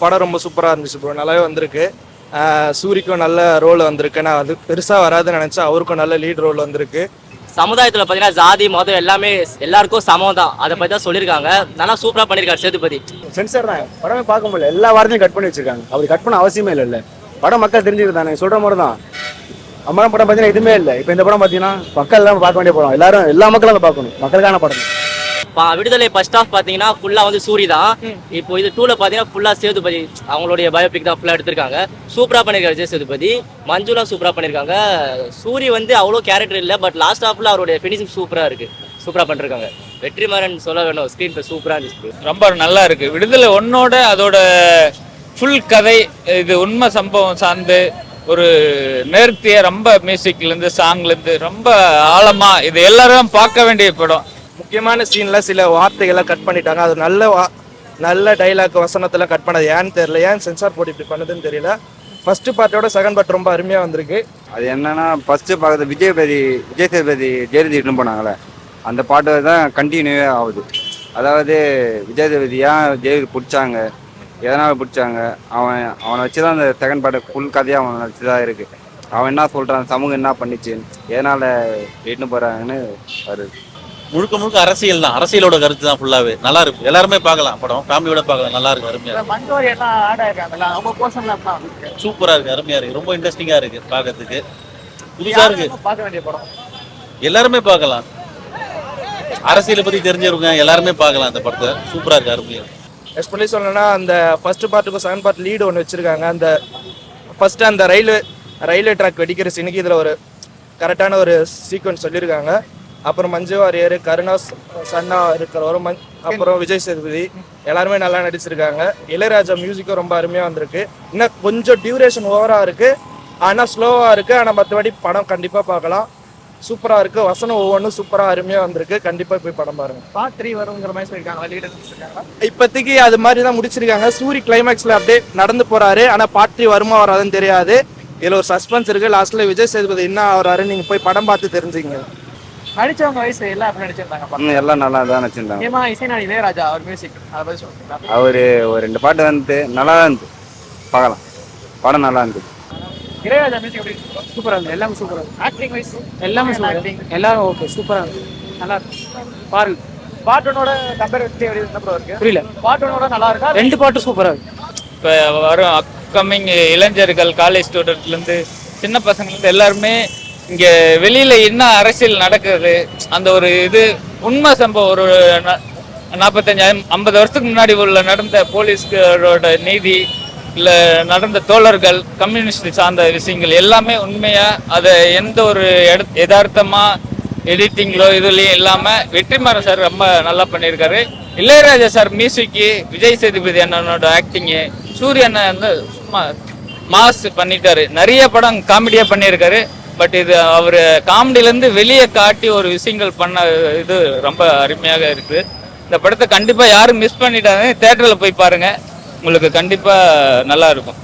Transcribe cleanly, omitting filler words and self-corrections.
படம் ரொம்ப சூப்பராக இருந்துச்சு ப்ரோ, நல்லாவே வந்திருக்கு. சூரிக்கும் நல்ல ரோல் வந்திருக்கு. நான் அது பெருசாக வராதுன்னு நினச்சேன், அவருக்கும் நல்ல லீட் ரோல் வந்திருக்கு. சமுதாயத்தில் பார்த்தீங்கன்னா ஜாதி மதம் எல்லாமே எல்லாருக்கும் சமம் தான், அதை பற்றி தான் சொல்லியிருக்காங்க. நல்லா சூப்பராக பண்ணியிருக்காரு சேதுபதி. சென்சார் தான் படமே பார்க்க முடியல, எல்லா வார்த்தையும் கட் பண்ணி வச்சிருக்காங்க. அப்படி கட் பண்ண அவசியமே இல்லை. படம் மக்கள் தெரிஞ்சுக்கிட்டாங்க, சொல்கிற மாதிரி தான். அம்மா படம் பார்த்தீங்கன்னா எதுவுமே இல்லை. இப்போ இந்த படம் பார்த்தீங்கன்னா மக்கள் எல்லாம் பார்க்க வேண்டிய படம், எல்லாரும் எல்லா மக்களும் அதை பார்க்கணும், மக்களுக்கான படம். விடுதலை ஃபர்ஸ்ட் ஹாஃப் பார்த்தீங்கன்னா ஃபுல்லாக வந்து சூரி தான். இப்போ இது 2ல பார்த்தீங்கன்னா ஃபுல்லாக சேதுபதி அவங்களுடைய பயோபிக் தான் ஃபுல்லாக எடுத்திருக்காங்க. சூப்பராக பண்ணியிருக்காரு விஜய் சேதுபதி. மஞ்சுலாம் சூப்பராக பண்ணியிருக்காங்க. சூரி வந்து அவ்வளோ கேரக்டர் இல்லை, பட் லாஸ்ட் ஹாஃபில் அவருடைய ஃபினிஷிங் சூப்பராக இருக்குது, சூப்பராக பண்ணிருக்காங்க. வெற்றிமாறன் சொல்ல வேணும், ஸ்க்ரீன் பிளே சூப்பராக இருந்துச்சு, ரொம்ப நல்லா இருக்குது. விடுதலை ஒன்னோட அதோட ஃபுல் கதை இது உண்மை சம்பவம் சார்ந்து ஒரு நேர்த்தியாக ரொம்ப மியூசிக்லேருந்து சாங்லேருந்து ரொம்ப ஆழமாக இது எல்லாரும் பார்க்க வேண்டிய படம். முக்கியமான சீனில் சில வார்த்தைகளை கட் பண்ணிட்டாங்க. அது நல்ல டைலாக் வசனத்தில் கட் பண்ணது ஏன்னு தெரியல, ஏன் சென்சார் போர்டு இப்படி பண்ணுதுன்னு தெரியல. ஃபர்ஸ்ட் பார்ட்டோட செகண்ட் பார்ட் ரொம்ப அருமையாக வந்திருக்கு. அது என்னன்னா ஃபர்ஸ்ட் பார்க்கறது விஜய் சேதுபதி ஜெயலலிதா இட்டு போனாங்களே, அந்த பாட்டு தான் கண்டினியூவே ஆகுது. அதாவது விஜய் சேதுபதி ஏன் ஜெயலலிதா பிடிச்சாங்க, எதனால் பிடிச்சாங்க, அவனை வச்சு தான் அந்த செகண்ட் பார்ட்டு ஃபுல் கதையாக அவனை வச்சு தான் இருக்குது. அவன் என்ன சொல்கிறான், சமூகம் என்ன பண்ணிச்சு, எதனால் இட்டுன்னு போகிறாங்கன்னு வருது. முழுக்க முழுக்க அரசியல் தான், அரசியலோட கருத்து தான் ஃபுல்லாவே. நல்லா இருக்கு, எல்லாருமே பார்க்கலாம், படம் ஃபேமிலியோட பார்க்கலாம், நல்லா இருக்கு, அருமையா சூப்பரா இருக்கு, அருமையா இருக்கு, ரொம்ப இன்ட்ரெஸ்டிங்கா இருக்கு, பார்க்கறதுக்கு புதுசா இருக்கு, பார்க்க வேண்டிய படம். எல்லாருமே பார்க்கலாம். அரசியலை பத்தி தெரிஞ்சிருங்க, எல்லாருமே பார்க்கலாம் இந்த படத்தை, சூப்பரா இருக்கு, அருமையா. எஸ்பெஷலி சொல்லணும்னா அந்த ஃபர்ஸ்ட் பார்ட்டுக்கும் செகண்ட் பார்ட் லீடு ஒன்று வச்சிருக்காங்க. அந்த ஃபர்ஸ்ட் அந்த ரயில்வே ட்ராக் வெடிக்கிற சீனுக்கு இதில் ஒரு கரெக்டான ஒரு சீக்வன்ஸ் சொல்லியிருக்காங்க. அப்புறம் மஞ்சு வாரியர், கருணாஸ் சன்னா இருக்கிறவரும், அப்புறம் விஜய் சேதுபதி எல்லாருமே நல்லா நடிச்சிருக்காங்க. இளையராஜா மியூசிக்கும் ரொம்ப அருமையாக வந்திருக்கு. இன்னும் கொஞ்சம் டியூரேஷன் ஓவராக இருக்குது, ஆனால் ஸ்லோவாக இருக்குது. ஆனால் மற்றபடி படம் கண்டிப்பாக பார்க்கலாம், சூப்பராக இருக்குது. வசனம் ஒவ்வொன்றும் சூப்பராக அருமையாக வந்திருக்கு. கண்டிப்பாக போய் படம் பாருங்க. பார்ட் 3 வருங்கிற மாதிரி சொல்லியிருக்காங்க. இப்போதைக்கு அது மாதிரி தான் முடிச்சிருக்காங்க. சூரி கிளைமேக்ஸில் அப்படியே நடந்து போகிறாரு, ஆனால் பார்ட் 3 வருமா வராதுன்னு தெரியாது. இதில் ஒரு சஸ்பென்ஸ் இருக்குது. லாஸ்ட்டில் விஜய் சேதுபதி என்ன ஆகிறாரு நீங்கள் போய் படம் பார்த்து தெரிஞ்சுங்க. நடிச்சவங்க வயசு எல்லாம் அப்படி நடிச்சிருந்தாங்க, எல்லாம் நல்லா தான் நடிச்சிருந்தாங்க. இசைநாடி இளையராஜா அவர் மியூசிக் அதை பற்றி சொல்றீங்களா? அவரு ஒரு 2 பாட்டு வந்து நல்லா தான் இருந்தது, பார்க்கலாம், படம் நல்லா இருந்தது. இளையராஜா மியூசிக் எப்படி சூப்பரா இருந்தது, எல்லாமே சூப்பரா இருக்கு. ஆக்டிங் வைஸ் எல்லாமே ஆக்டிங் எல்லாரும் ஓகே, சூப்பரா இருக்கு, நல்லா இருக்கு. பாருங்க, பார்ட் 1ஓட கம்பேர் பண்ணி எப்படி இருக்கு? புரியல. பார்ட் 1ஓட நல்லா இருக்கா? 2 பாட்டும் சூப்பரா இருக்கு. இப்போ வரும் அப்கமிங் இளைஞர்கள், காலேஜ் ஸ்டூடெண்ட்லேருந்து சின்ன பசங்கள்லேருந்து எல்லாருமே இங்கே வெளியில் என்ன அரசியல் நடக்குது, அந்த ஒரு இது உண்மை சம்பவம், ஒரு 45-50 வருஷத்துக்கு முன்னாடி உள்ள நடந்த போலீஸ்களோட நீதி, இல்லை நடந்த தோழர்கள், கம்யூனிஸ்ட் சார்ந்த விஷயங்கள் எல்லாமே உண்மையாக அதை எந்த ஒரு யதார்த்தமாக எடிட்டிங்களோ இதுலேயும் இல்லாமல் வெற்றிமாறன் சார் ரொம்ப நல்லா பண்ணியிருக்காரு. இளையராஜா சார் மியூசிக்கு, விஜய் சேதுபதி அண்ணனோட ஆக்டிங்கு, சூரிய அண்ணன் வந்து சும்மா மாஸ் பண்ணிட்டாரு. நிறைய படம் காமெடியாக பண்ணியிருக்காரு. பட் இது அவர் காமெடியிலேருந்து வெளியே காட்டி ஒரு விஷயங்கள் பண்ண இது ரொம்ப அருமையாக இருக்குது. இந்த படத்தை கண்டிப்பாக யாரும் மிஸ் பண்ணிட்டாங்க, தேட்டரில் போய் பாருங்கள், உங்களுக்கு கண்டிப்பாக நல்லா இருக்கும்.